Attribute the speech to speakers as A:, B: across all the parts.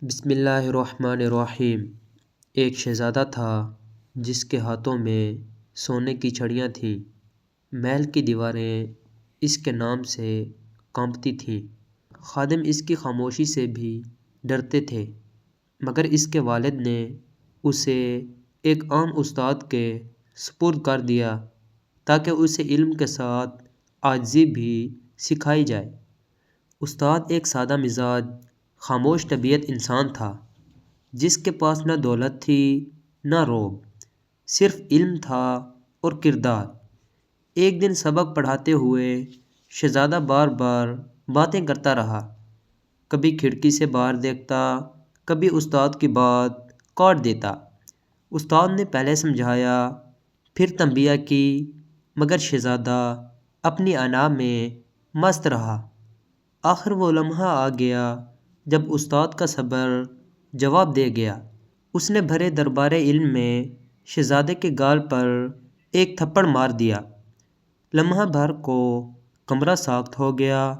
A: بسم اللہ الرحمن الرحیم۔ ایک شہزادہ تھا جس کے ہاتھوں میں سونے کی چھڑیاں تھیں۔ محل کی دیواریں اس کے نام سے کانپتی تھیں۔ خادم اس کی خاموشی سے بھی ڈرتے تھے، مگر اس کے والد نے اسے ایک عام استاد کے سپرد کر دیا تاکہ اسے علم کے ساتھ عاجزی بھی سکھائی جائے۔ استاد ایک سادہ مزاج، خاموش طبیعت انسان تھا، جس کے پاس نہ دولت تھی نہ روب، صرف علم تھا اور کردار۔ ایک دن سبق پڑھاتے ہوئے شہزادہ بار بار باتیں کرتا رہا، کبھی کھڑکی سے باہر دیکھتا، کبھی استاد کی بات کاٹ دیتا۔ استاد نے پہلے سمجھایا، پھر تنبیہ کی، مگر شہزادہ اپنی انا میں مست رہا۔ آخر وہ لمحہ آ گیا جب استاد کا صبر جواب دے گیا۔ اس نے بھرے دربار علم میں شہزادے کے گال پر ایک تھپڑ مار دیا۔ لمحہ بھر کو کمرہ ساکت ہو گیا،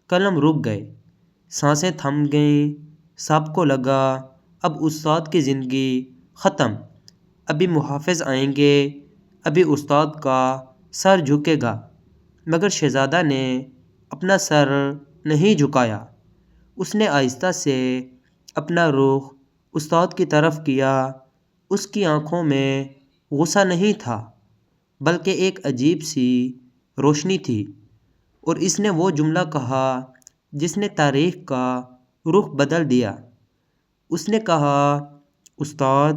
A: قلم رک گئے، سانسیں تھم گئیں۔ سب کو لگا اب استاد کی زندگی ختم، ابھی محافظ آئیں گے، ابھی استاد کا سر جھکے گا۔ مگر شہزادہ نے اپنا سر نہیں جھکایا۔ اس نے آہستہ سے اپنا رخ استاد کی طرف کیا۔ اس کی آنکھوں میں غصہ نہیں تھا، بلکہ ایک عجیب سی روشنی تھی، اور اس نے وہ جملہ کہا جس نے تاریخ کا رخ بدل دیا۔ اس نے کہا، استاد،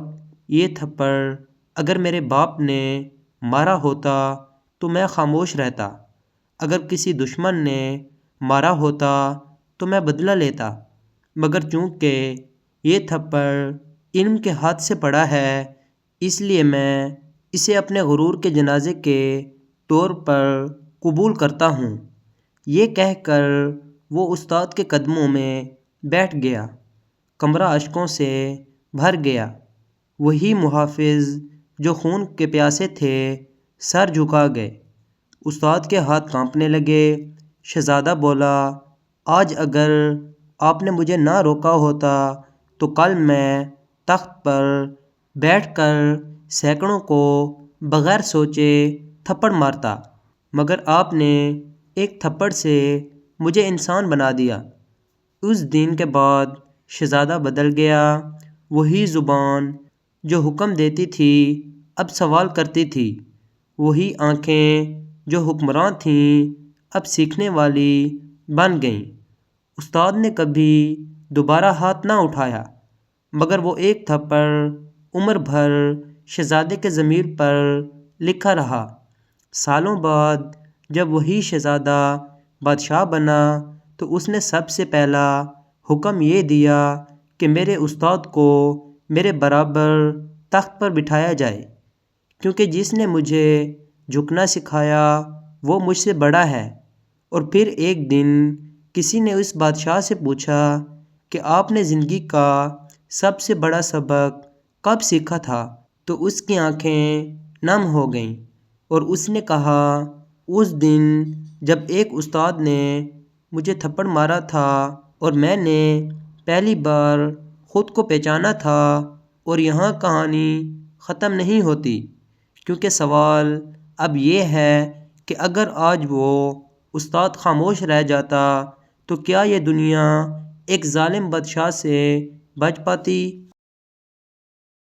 A: یہ تھپڑ اگر میرے باپ نے مارا ہوتا تو میں خاموش رہتا، اگر کسی دشمن نے مارا ہوتا تو میں بدلہ لیتا، مگر چونکہ یہ تھپڑ علم کے ہاتھ سے پڑا ہے، اس لیے میں اسے اپنے غرور کے جنازے کے طور پر قبول کرتا ہوں۔ یہ کہہ کر وہ استاد کے قدموں میں بیٹھ گیا۔ کمرہ اشکوں سے بھر گیا۔ وہی محافظ جو خون کے پیاسے تھے سر جھکا گئے۔ استاد کے ہاتھ کانپنے لگے۔ شہزادہ بولا، آج اگر آپ نے مجھے نہ روکا ہوتا تو کل میں تخت پر بیٹھ کر سینکڑوں کو بغیر سوچے تھپڑ مارتا، مگر آپ نے ایک تھپڑ سے مجھے انسان بنا دیا۔ اس دن کے بعد شہزادہ بدل گیا۔ وہی زبان جو حکم دیتی تھی اب سوال کرتی تھی، وہی آنکھیں جو حکمراں تھیں اب سیکھنے والی بن گئیں۔ استاد نے کبھی دوبارہ ہاتھ نہ اٹھایا، مگر وہ ایک تھپڑ عمر بھر شہزادے کے ضمیر پر لکھا رہا۔ سالوں بعد جب وہی شہزادہ بادشاہ بنا تو اس نے سب سے پہلا حکم یہ دیا کہ میرے استاد کو میرے برابر تخت پر بٹھایا جائے، کیونکہ جس نے مجھے جھکنا سکھایا وہ مجھ سے بڑا ہے۔ اور پھر ایک دن کسی نے اس بادشاہ سے پوچھا کہ آپ نے زندگی کا سب سے بڑا سبق کب سیکھا تھا؟ تو اس کی آنکھیں نم ہو گئیں اور اس نے کہا، اس دن جب ایک استاد نے مجھے تھپڑ مارا تھا اور میں نے پہلی بار خود کو پہچانا تھا۔ اور یہاں کہانی ختم نہیں ہوتی، کیونکہ سوال اب یہ ہے کہ اگر آج وہ استاد خاموش رہ جاتا تو کیا یہ دنیا ایک ظالم بادشاہ سے بچ پاتی؟